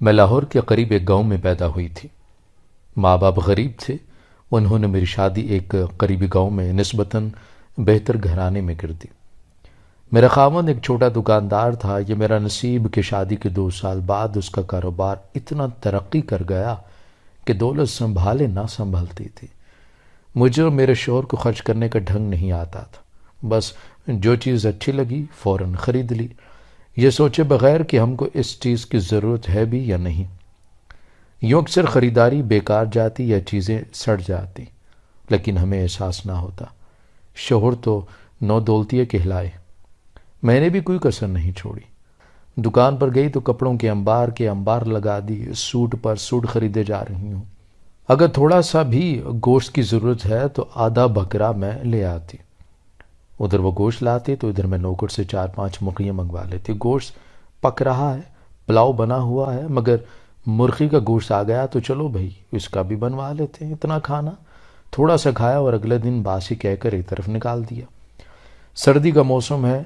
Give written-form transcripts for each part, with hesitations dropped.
میں لاہور کے قریب ایک گاؤں میں پیدا ہوئی تھی۔ ماں باپ غریب تھے۔ انہوں نے میری شادی ایک قریبی گاؤں میں نسبتاً بہتر گھرانے میں کر دی۔ میرا خاوند ایک چھوٹا دکاندار تھا۔ یہ میرا نصیب کہ شادی کے 2 سال بعد اس کا کاروبار اتنا ترقی کر گیا کہ دولت سنبھالے نہ سنبھلتی تھی۔ مجھے اور میرے شوہر کو خرچ کرنے کا ڈھنگ نہیں آتا تھا۔ بس جو چیز اچھی لگی فوراً خرید لی، یہ سوچے بغیر کہ ہم کو اس چیز کی ضرورت ہے بھی یا نہیں۔ یوں اکثر خریداری بیکار جاتی یا چیزیں سڑ جاتی، لیکن ہمیں احساس نہ ہوتا۔ شوہر تو نو دولتیے کہلائے۔ میں نے بھی کوئی کسر نہیں چھوڑی۔ دکان پر گئی تو کپڑوں کے انبار لگا دی، سوٹ پر سوٹ خریدے جا رہی ہوں۔ اگر تھوڑا سا بھی گوشت کی ضرورت ہے تو آدھا بکرا میں لے آتی۔ ادھر وہ گوشت لاتے تو ادھر میں نوکر سے 4-5 مرغیاں منگوا لیتی۔ گوشت پک رہا ہے، پلاؤ بنا ہوا ہے، مگر مرغی کا گوشت آ گیا تو چلو بھائی اس کا بھی بنوا لیتے ہیں۔ اتنا کھانا تھوڑا سا کھایا اور اگلے دن باسی کہہ کر ایک طرف نکال دیا۔ سردی کا موسم ہے،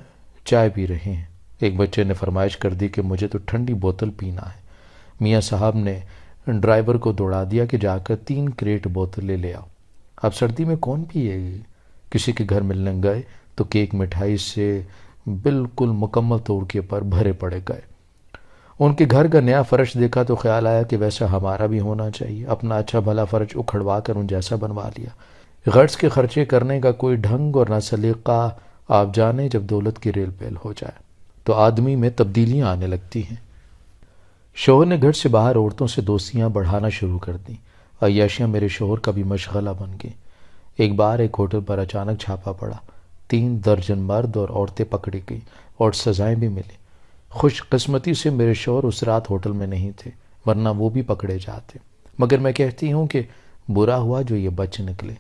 چائے پی رہے ہیں۔ ایک بچے نے فرمائش کر دی کہ مجھے تو ٹھنڈی بوتل پینا ہے۔ میاں صاحب نے ڈرائیور کو دوڑا دیا کہ جا کر 3 کریٹ بوتلیں لے آؤ۔ اب سردی میں کون پیے گی؟ کسی کے گھر ملنے گئے تو کیک مٹھائی سے بالکل مکمل طور کے پر بھرے پڑے گئے۔ ان کے گھر کا نیا فرش دیکھا تو خیال آیا کہ ویسا ہمارا بھی ہونا چاہیے۔ اپنا اچھا بھلا فرش اکھڑوا کر ان جیسا بنوا لیا۔ غرض کے خرچے کرنے کا کوئی ڈھنگ اور نہ سلیقہ۔ آپ جانے جب دولت کی ریل پیل ہو جائے تو آدمی میں تبدیلیاں آنے لگتی ہیں۔ شوہر نے گھر سے باہر عورتوں سے دوستیاں بڑھانا شروع کر دیں۔ عیاشیاں میرے شوہر کا بھی مشغلہ بن گئی۔ ایک بار ایک ہوٹل پر اچانک چھاپا پڑا۔ 3 درجن مرد اور عورتیں پکڑی گئی اور سزائیں بھی ملی۔ خوش قسمتی سے میرے شوہر اس رات ہوٹل میں نہیں تھے، ورنہ وہ بھی پکڑے جاتے۔ مگر میں کہتی ہوں کہ برا ہوا جو یہ بچ نکلے۔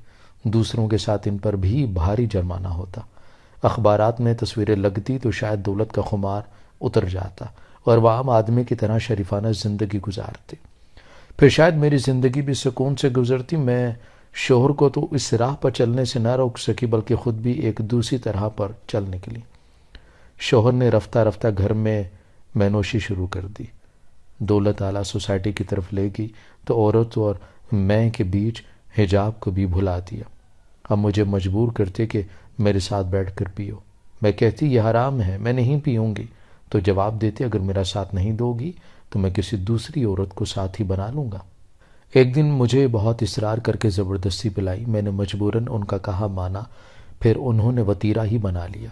دوسروں کے ساتھ ان پر بھی بھاری جرمانہ ہوتا۔ اخبارات میں تصویریں لگتی تو شاید دولت کا خمار اتر جاتا اور وہ عام آدمی کی طرح شریفانہ زندگی گزارتے۔ پھر شاید میری زندگی بھی سکون سے گزرتی۔ میں شوہر کو تو اس راہ پر چلنے سے نہ روک سکی، بلکہ خود بھی ایک دوسری طرح پر چل نکلی۔ شوہر نے رفتہ رفتہ گھر میں مینوشی شروع کر دی۔ دولت اعلیٰ سوسائٹی کی طرف لے گئی تو عورت اور میں کے بیچ حجاب کو بھی بھلا دیا۔ اب مجھے مجبور کرتے کہ میرے ساتھ بیٹھ کر پیو۔ میں کہتی یہ حرام ہے، میں نہیں پیوں گی، تو جواب دیتے اگر میرا ساتھ نہیں دو گی تو میں کسی دوسری عورت کو ساتھی بنا لوں گا۔ ایک دن مجھے بہت اصرار کر کے زبردستی پلائی۔ میں نے مجبوراً ان کا کہا مانا، پھر انہوں نے وتیرہ ہی بنا لیا۔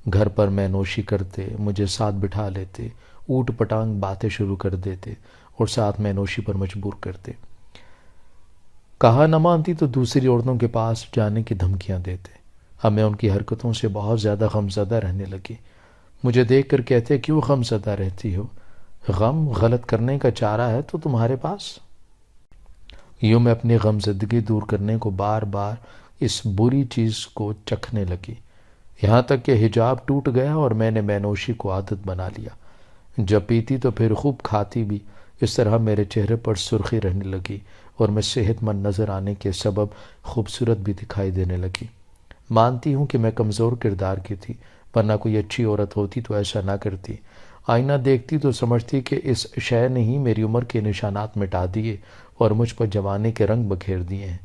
گھر پر میں نوشی کرتے، مجھے ساتھ بٹھا لیتے، اوٹ پٹانگ باتیں شروع کر دیتے اور ساتھ میں نوشی پر مجبور کرتے۔ کہا نہ مانتی تو دوسری عورتوں کے پاس جانے کی دھمکیاں دیتے۔ اب میں ان کی حرکتوں سے بہت زیادہ غمزدہ رہنے لگی۔ مجھے دیکھ کر کہتے کیوں غمزدہ رہتی ہو؟ غم غلط کرنے کا چارہ ہے تو تمہارے پاس۔ یوں میں اپنی غمزدگی دور کرنے کو بار بار اس بری چیز کو چکھنے لگی، یہاں تک کہ حجاب ٹوٹ گیا اور میں نے مینوشی کو عادت بنا لیا۔ جب پیتی تو پھر خوب کھاتی بھی۔ اس طرح میرے چہرے پر سرخی رہنے لگی اور میں صحت مند نظر آنے کے سبب خوبصورت بھی دکھائی دینے لگی۔ مانتی ہوں کہ میں کمزور کردار کی تھی، ورنہ کوئی اچھی عورت ہوتی تو ایسا نہ کرتی۔ آئینہ دیکھتی تو سمجھتی کہ اس شے نے ہی میری عمر کے نشانات مٹا دیے اور مجھ پر جوانی کے رنگ بکھیر دیے ہیں۔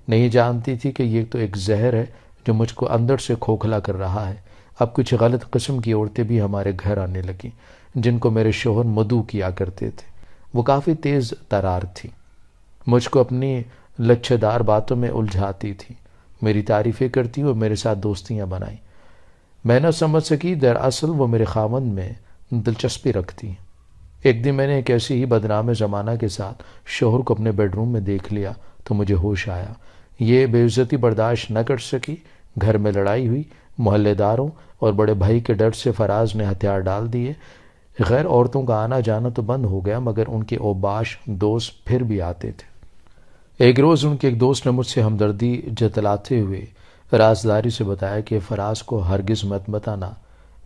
نہیں جانتی تھی کہ یہ تو ایک زہر ہے جو مجھ کو اندر سے کھوکھلا کر رہا ہے۔ اب کچھ غلط قسم کی عورتیں بھی ہمارے گھر آنے لگیں، جن کو میرے شوہر مدعو کیا کرتے تھے۔ وہ کافی تیز ترار تھی، مجھ کو اپنی لچھےدار باتوں میں الجھاتی تھی، میری تعریفیں کرتی اور میرے ساتھ دوستیاں بنائیں۔ میں نہ سمجھ سکی دراصل وہ میرے خاوند میں دلچسپی رکھتی ہیں۔ ایک دن میں نے ایک ایسی ہی بدنام زمانہ کے ساتھ شوہر کو اپنے بیڈ روم میں دیکھ لیا تو مجھے ہوش آیا۔ یہ بے عزتی برداشت نہ کر سکی۔ گھر میں لڑائی ہوئی۔ محلے داروں اور بڑے بھائی کے ڈر سے فراز نے ہتھیار ڈال دیے۔ غیر عورتوں کا آنا جانا تو بند ہو گیا، مگر ان کے اوباش دوست پھر بھی آتے تھے۔ ایک روز ان کے ایک دوست نے مجھ سے ہمدردی جتلاتے ہوئے رازداری سے بتایا کہ فراز کو ہرگز مت بتانا،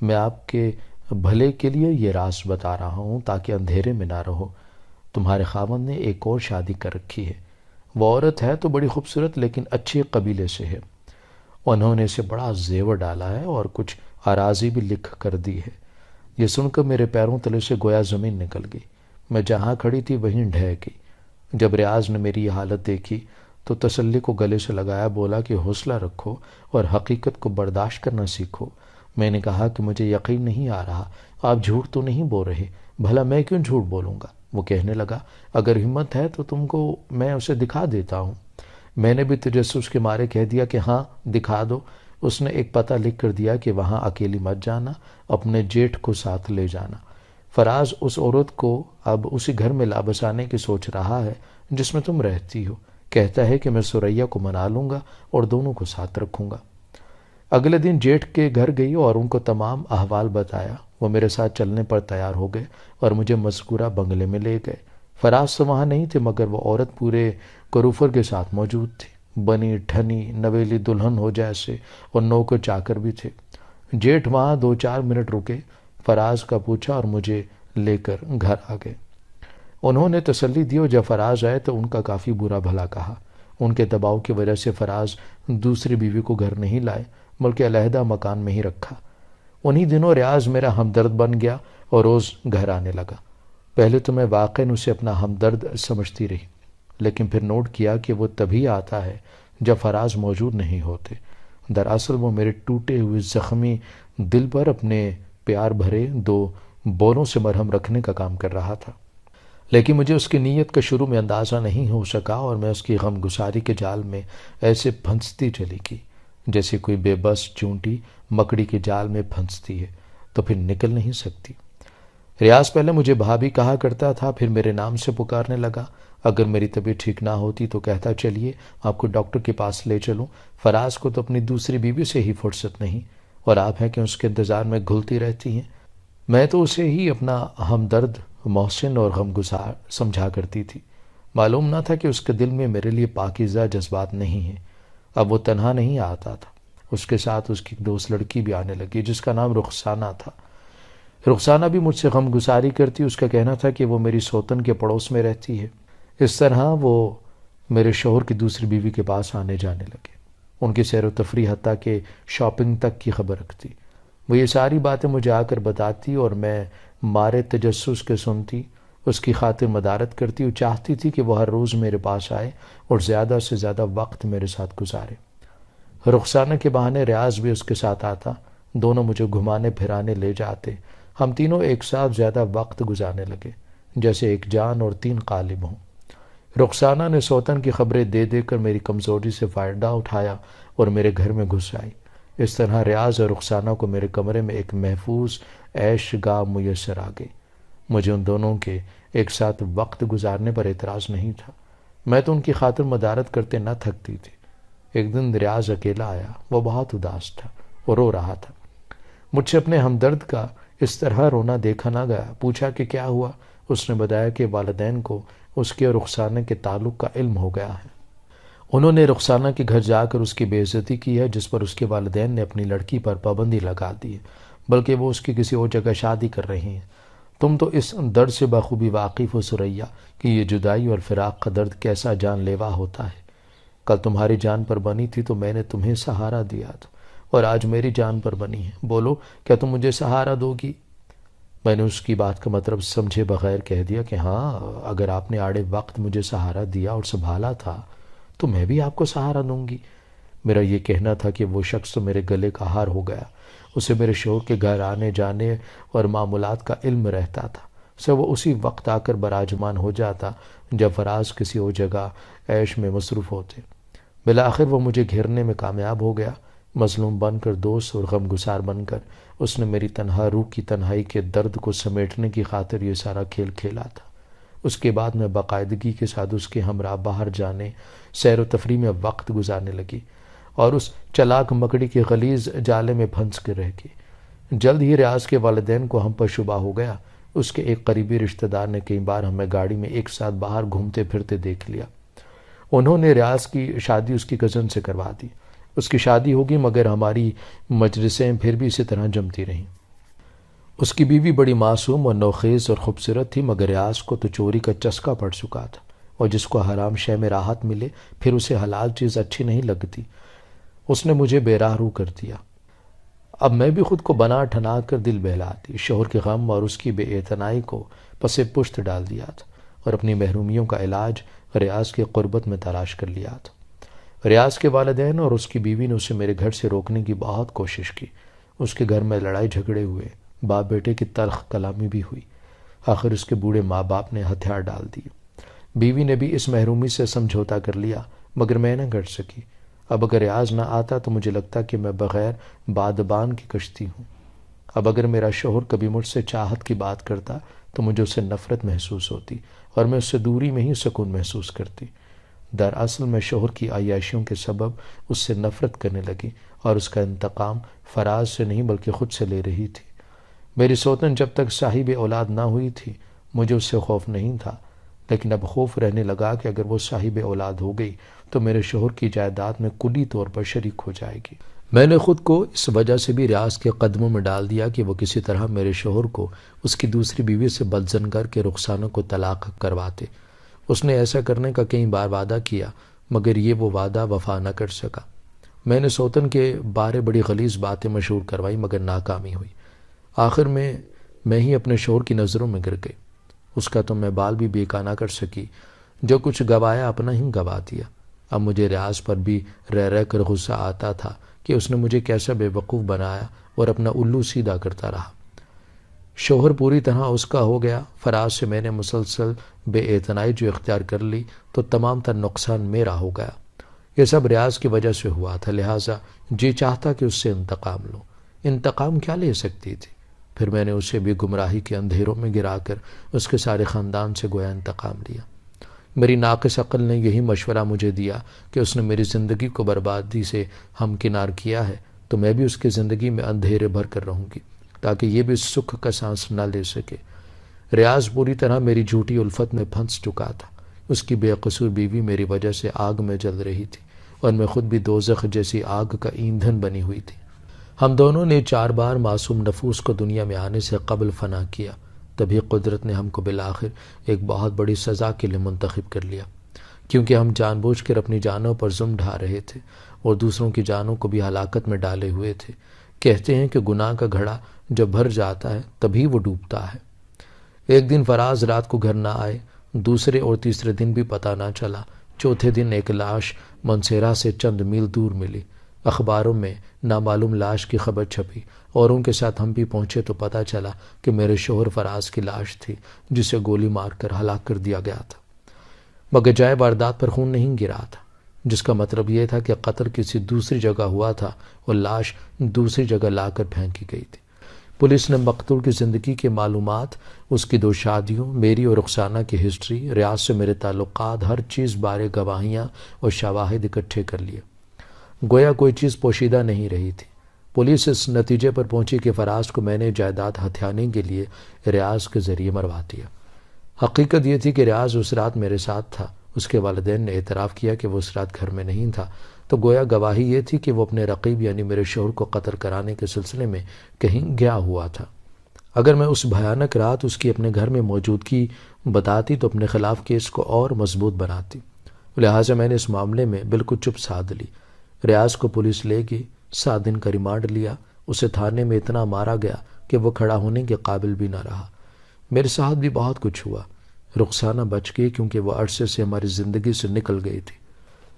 میں آپ کے بھلے کے لیے یہ راز بتا رہا ہوں تاکہ اندھیرے میں نہ رہو۔ تمہارے خاوند نے ایک اور شادی کر رکھی ہے۔ وہ عورت ہے تو بڑی خوبصورت لیکن اچھے قبیلے سے ہے۔ انہوں نے اسے بڑا زیور ڈالا ہے اور کچھ اراضی بھی لکھ کر دی ہے۔ یہ سن کر میرے پیروں تلے سے گویا زمین نکل گئی۔ میں جہاں کھڑی تھی وہیں ڈھہ گئی۔ جب ریاض نے میری یہ حالت دیکھی تو تسلی کو گلے سے لگایا، بولا کہ حوصلہ رکھو اور حقیقت کو برداشت کرنا سیکھو۔ میں نے کہا کہ مجھے یقین نہیں آ رہا، آپ جھوٹ تو نہیں بول رہے؟ بھلا میں کیوں جھوٹ بولوں گا؟ وہ کہنے لگا، اگر ہمت ہے تو تم کو میں اسے دکھا دیتا ہوں۔ میں نے بھی تجسس کے مارے کہہ دیا کہ ہاں دکھا دو۔ اس نے ایک پتہ لکھ کر دیا کہ وہاں اکیلی مت جانا، اپنے جیٹھ کو ساتھ لے جانا۔ فراز اس عورت کو اب اسی گھر میں لا بسانے کی سوچ رہا ہے جس میں تم رہتی ہو۔ کہتا ہے کہ میں سریا کو منا لوں گا اور دونوں کو ساتھ رکھوں گا۔ اگلے دن جیٹھ کے گھر گئی اور ان کو تمام احوال بتایا۔ وہ میرے ساتھ چلنے پر تیار ہو گئے اور مجھے مذکورہ بنگلے میں لے گئے۔ فراز تو وہاں نہیں تھے مگر وہ عورت پورے کروفر کے ساتھ موجود تھی، بنی ٹھنی نویلی دلہن ہو جیسے، اور نوکر چاکر بھی تھے۔ جیٹھ وہاں 2-4 منٹ رکے، فراز کا پوچھا اور مجھے لے کر گھر آ گئے۔ انہوں نے تسلی دی اور جب فراز آئے تو ان کا کافی برا بھلا کہا۔ ان کے دباؤ کی وجہ سے فراز دوسری بیوی کو گھر نہیں لائے بلکہ علیحدہ مکان میں ہی رکھا۔ انہی دنوں ریاض میرا ہمدرد بن گیا اور روز گھر آنے لگا۔ پہلے تو میں واقعاً اسے اپنا ہمدرد سمجھتی رہی، لیکن پھر نوٹ کیا کہ وہ تبھی آتا ہے جب فراز موجود نہیں ہوتے۔ دراصل وہ میرے ٹوٹے ہوئے زخمی دل پر اپنے پیار بھرے 2 بولوں سے مرہم رکھنے کا کام کر رہا تھا، لیکن مجھے اس کی نیت کا شروع میں اندازہ نہیں ہو سکا اور میں اس کی غم گساری کے جال میں ایسے پھنستی چلی گئی جیسے کوئی بے بس چونٹی مکڑی کے جال میں پھنستی ہے تو پھر نکل نہیں سکتی۔ ریاض پہلے مجھے بھابھی کہا کرتا تھا، پھر میرے نام سے پکارنے لگا۔ اگر میری طبیعت ٹھیک نہ ہوتی تو کہتا، چلیے آپ کو ڈاکٹر کے پاس لے چلوں، فراز کو تو اپنی دوسری بیوی سے ہی فرصت نہیں، اور آپ ہیں کہ اس کے انتظار میں گھلتی رہتی ہیں۔ میں تو اسے ہی اپنا ہمدرد، محسن اور غمگسار سمجھا کرتی تھی۔ معلوم نہ تھا کہ اس کے دل میں میرے لیے پاکیزہ جذبات نہیں ہیں۔ اب وہ تنہا نہیں آتا تھا، اس کے ساتھ اس کی دوست لڑکی بھی آنے لگی جس کا نام رخسانہ تھا۔ رخسانہ بھی مجھ سے غمگساری کرتی، اس کا کہنا تھا کہ وہ میری سوتن کے پڑوس میں رہتی ہے۔ اس طرح وہ میرے شوہر کی دوسری بیوی کے پاس آنے جانے لگے، ان کی سیر و تفریح حتیٰ کہ شاپنگ تک کی خبر رکھتی۔ وہ یہ ساری باتیں مجھے آ کر بتاتی اور میں مارے تجسس کے سنتی، اس کی خاطر مدارت کرتی اور چاہتی تھی کہ وہ ہر روز میرے پاس آئے اور زیادہ سے زیادہ وقت میرے ساتھ گزارے۔ رخسانہ کے بہانے ریاض بھی اس کے ساتھ آتا، دونوں مجھے گھمانے پھرانے لے جاتے۔ ہم تینوں ایک ساتھ زیادہ وقت گزارنے لگے جیسے ایک جان اور 3 قالب ہوں۔ رخسانہ نے سوتن کی خبریں دے دے کر میری کمزوری سے فائدہ اٹھایا اور میرے گھر میں گھس آئی۔ اس طرح ریاض اور رخسانہ کو میرے کمرے میں ایک محفوظ عیش گاہ میسر آ گئی۔ مجھے ان دونوں کے ایک ساتھ وقت گزارنے پر اعتراض نہیں تھا، میں تو ان کی خاطر مدارت کرتے نہ تھکتی تھی۔ ایک دن ریاض اکیلا آیا، وہ بہت اداس تھا اور رو رہا تھا۔ مجھ سے اپنے ہمدرد کا اس طرح رونا دیکھا نہ گیا، پوچھا کہ کیا ہوا؟ اس نے بتایا کہ والدین کو اس کے اور رخسانہ کے تعلق کا علم ہو گیا ہے۔ انہوں نے رخسانہ کے گھر جا کر اس کی بے عزتی کی ہے، جس پر اس کے والدین نے اپنی لڑکی پر پابندی لگا دی ہے، بلکہ وہ اس کی کسی اور جگہ شادی کر رہی ہیں۔ تم تو اس درد سے بخوبی واقف ہو سریا کہ یہ جدائی اور فراق کا درد کیسا جان لیوا ہوتا ہے۔ کل تمہاری جان پر بنی تھی تو میں نے تمہیں سہارا دیا تھا، اور آج میری جان پر بنی ہے، بولو کیا تم مجھے سہارا دو گی؟ میں نے اس کی بات کا مطلب سمجھے بغیر کہہ دیا کہ ہاں، اگر آپ نے آڑے وقت مجھے سہارا دیا اور سنبھالا تھا تو میں بھی آپ کو سہارا دوں گی۔ میرا یہ کہنا تھا کہ وہ شخص تو میرے گلے کا ہار ہو گیا، اسے میرے شوہر کے گھر آنے جانے اور معاملات کا علم رہتا تھا، اسے وہ اسی وقت آ کر براجمان ہو جاتا جب فراز کسی اور جگہ عیش میں مصروف ہوتے۔ بالآخر وہ مجھے گھیرنے میں کامیاب ہو گیا، مظلوم بن کر، دوست اور غمگسار بن کر۔ اس نے میری تنہا روح کی تنہائی کے درد کو سمیٹنے کی خاطر یہ سارا کھیل کھیلا تھا۔ اس کے بعد میں باقاعدگی کے ساتھ اس کے ہمراہ باہر جانے، سیر و تفریح میں وقت گزارنے لگی اور اس چلاک مکڑی کے غلیظ جالے میں پھنس کر رہ گئی۔ جلد ہی ریاض کے والدین کو ہم پر شبہ ہو گیا۔ اس کے ایک قریبی رشتہ دار نے کئی بار ہمیں گاڑی میں ایک ساتھ باہر گھومتے پھرتے دیکھ لیا۔ انہوں نے ریاض کی شادی اس کی کزن سے کروا دی۔ اس کی شادی ہوگی مگر ہماری مجلسیں پھر بھی اسی طرح جمتی رہیں۔ اس کی بیوی بڑی معصوم اور نوخیز اور خوبصورت تھی، مگر ریاض کو تو چوری کا چسکا پڑ چکا تھا، اور جس کو حرام شے میں راحت ملے پھر اسے حلال چیز اچھی نہیں لگتی۔ اس نے مجھے بے راہ رو کر دیا۔ اب میں بھی خود کو بنا ٹھنا کر دل بہلاتی، شوہر کے غم اور اس کی بے اعتنائی کو پس پشت ڈال دیا تھا اور اپنی محرومیوں کا علاج ریاض کی قربت میں تلاش کر لیا تھا۔ ریاض کے والدین اور اس کی بیوی نے اسے میرے گھر سے روکنے کی بہت کوشش کی۔ اس کے گھر میں لڑائی جھگڑے ہوئے، باپ بیٹے کی تلخ کلامی بھی ہوئی۔ آخر اس کے بوڑھے ماں باپ نے ہتھیار ڈال دیے۔ بیوی نے بھی اس محرومی سے سمجھوتا کر لیا، مگر میں نہ گھٹ سکی۔ اب اگر ریاض نہ آتا تو مجھے لگتا کہ میں بغیر بادبان کی کشتی ہوں۔ اب اگر میرا شوہر کبھی مجھ سے چاہت کی بات کرتا تو مجھے اس سے نفرت محسوس ہوتی اور میں اس سے دوری میں ہی سکون محسوس کرتی۔ دراصل میں شوہر کی عیاشیوں کے سبب اس سے نفرت کرنے لگی اور اس کا انتقام فراز سے نہیں بلکہ خود سے لے رہی تھی۔ میری سوتن جب تک صاحب اولاد نہ ہوئی تھی مجھے اس سے خوف نہیں تھا، لیکن اب خوف رہنے لگا کہ اگر وہ صاحب اولاد ہو گئی تو میرے شوہر کی جائیداد میں کلی طور پر شریک ہو جائے گی۔ میں نے خود کو اس وجہ سے بھی ریاض کے قدموں میں ڈال دیا کہ وہ کسی طرح میرے شوہر کو اس کی دوسری بیوی سے بدزن کر کے رخسانہ کو طلاق کرواتے۔ اس نے ایسا کرنے کا کئی بار وعدہ کیا مگر یہ وہ وعدہ وفا نہ کر سکا۔ میں نے سوتن کے بارے بڑی غلیظ باتیں مشہور کروائی مگر ناکامی ہوئی۔ آخر میں ہی اپنے شوہر کی نظروں میں گر گئی۔ اس کا تو میں بال بھی بیکا نہ کر سکی، جو کچھ گوایا اپنا ہی گوا دیا۔ اب مجھے ریاض پر بھی رہ کر غصہ آتا تھا کہ اس نے مجھے کیسا بے وقوف بنایا اور اپنا الو سیدھا کرتا رہا۔ شوہر پوری طرح اس کا ہو گیا۔ فراز سے میں نے مسلسل بے اعتنائی جو اختیار کر لی تو تمام تر نقصان میرا ہو گیا۔ یہ سب ریاض کی وجہ سے ہوا تھا، لہٰذا جی چاہتا کہ اس سے انتقام لوں۔ انتقام کیا لے سکتی تھی؟ پھر میں نے اسے بھی گمراہی کے اندھیروں میں گرا کر اس کے سارے خاندان سے گویا انتقام لیا۔ میری ناقص عقل نے یہی مشورہ مجھے دیا کہ اس نے میری زندگی کو بربادی سے ہمکنار کیا ہے تو میں بھی اس کی زندگی میں اندھیرے بھر کر رہوں گی تاکہ یہ بھی سکھ کا سانس نہ لے سکے۔ ریاض پوری طرح میری جھوٹی الفت میں پھنس چکا تھا۔ اس کی بے قصور بیوی میری وجہ سے آگ میں جل رہی تھی اور میں خود بھی دوزخ جیسی آگ کا ایندھن بنی ہوئی تھی۔ ہم دونوں نے 4 بار معصوم نفوس کو دنیا میں آنے سے قبل فنا کیا، تبھی قدرت نے ہم کو بالآخر ایک بہت بڑی سزا کے لیے منتخب کر لیا، کیونکہ ہم جان بوجھ کر اپنی جانوں پر ظلم ڈھا رہے تھے اور دوسروں کی جانوں کو بھی ہلاکت میں ڈالے ہوئے تھے۔ کہتے ہیں کہ گناہ کا گھڑا جب بھر جاتا ہے تبھی وہ ڈوبتا ہے۔ ایک دن فراز رات کو گھر نہ آئے، دوسرے اور تیسرے دن بھی پتہ نہ چلا، چوتھے دن ایک لاش منسیرا سے چند میل دور ملی۔ اخباروں میں نامعلوم لاش کی خبر چھپی، اوروں کے ساتھ ہم بھی پہنچے تو پتہ چلا کہ میرے شوہر فراز کی لاش تھی جسے گولی مار کر ہلاک کر دیا گیا تھا، مگر جائے واردات پر خون نہیں گرا تھا، جس کا مطلب یہ تھا کہ قتل کسی دوسری جگہ ہوا تھا اور لاش دوسری جگہ لا کر پھینکی گئی تھی۔ پولیس نے مقتول کی زندگی کے معلومات، اس کی 2 شادیوں، میری اور رخسانہ کی ہسٹری، ریاض سے میرے تعلقات، ہر چیز بارے گواہیاں اور شواہد اکٹھے کر لیے۔ گویا کوئی چیز پوشیدہ نہیں رہی تھی۔ پولیس اس نتیجے پر پہنچی کہ فراز کو میں نے جائیداد ہتھیانے کے لیے ریاض کے ذریعے مروا دیا۔ حقیقت یہ تھی کہ ریاض اس رات میرے ساتھ تھا۔ اس کے والدین نے اعتراف کیا کہ وہ اس رات گھر میں نہیں تھا، تو گویا گواہی یہ تھی کہ وہ اپنے رقیب یعنی میرے شوہر کو قتل کرانے کے سلسلے میں کہیں گیا ہوا تھا۔ اگر میں اس بھیانک رات اس کی اپنے گھر میں موجودگی بتاتی تو اپنے خلاف کیس کو اور مضبوط بناتی، لہٰذا میں نے اس معاملے میں بالکل چپ سادھ لی۔ ریاض کو پولیس لے گئی، 7 دن کا ریمانڈ لیا۔ اسے تھانے میں اتنا مارا گیا کہ وہ کھڑا ہونے کے قابل بھی نہ رہا۔ میرے ساتھ بھی بہت کچھ ہوا۔ رخسانہ بچ گئی کیونکہ وہ عرصے سے ہماری زندگی سے نکل گئی تھی۔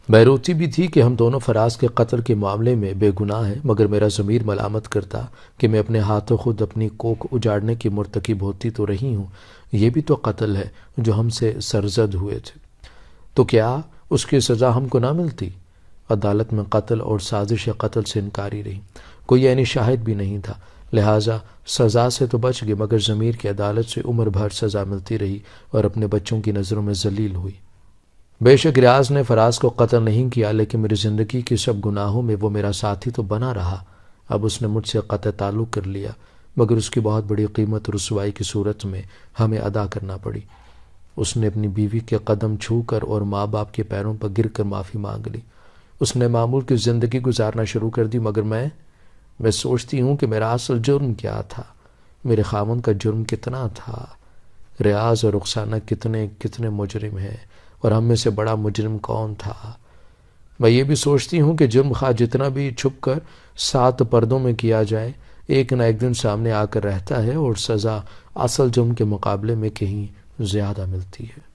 میں روتی بھی تھی کہ ہم دونوں فراز کے قتل کے معاملے میں بے گناہ ہیں، مگر میرا ضمیر ملامت کرتا کہ میں اپنے ہاتھوں خود اپنی کوکھ اجاڑنے کی مرتکب ہوتی تو رہی ہوں، یہ بھی تو قتل ہے جو ہم سے سرزد ہوئے تھے، تو کیا اس کی سزا ہم کو نہ ملتی؟ عدالت میں قتل اور سازش قتل سے انکاری رہی، کوئی یعنی شاہد بھی نہیں تھا، لہٰذا سزا سے تو بچ گئی مگر ضمیر کی عدالت سے عمر بھر سزا ملتی رہی اور اپنے بچوں کی نظروں میں ذلیل ہوئی۔ بے شک ریاض نے فراز کو قتل نہیں کیا، لیکن میری زندگی کی سب گناہوں میں وہ میرا ساتھی تو بنا رہا۔ اب اس نے مجھ سے قطع تعلق کر لیا، مگر اس کی بہت بڑی قیمت رسوائی کی صورت میں ہمیں ادا کرنا پڑی۔ اس نے اپنی بیوی کے قدم چھو کر اور ماں باپ کے پیروں پر گر کر معافی مانگ لی۔ اس نے معمول کی زندگی گزارنا شروع کر دی، مگر میں سوچتی ہوں کہ میرا اصل جرم کیا تھا، میرے خاوند کا جرم کتنا تھا۔ ریاض اور رخسانہ کتنے مجرم ہیں، اور ہم میں سے بڑا مجرم کون تھا؟ میں یہ بھی سوچتی ہوں کہ جرم خواہ جتنا بھی چھپ کر 7 پردوں میں کیا جائے، ایک نہ ایک دن سامنے آ کر رہتا ہے اور سزا اصل جرم کے مقابلے میں کہیں زیادہ ملتی ہے۔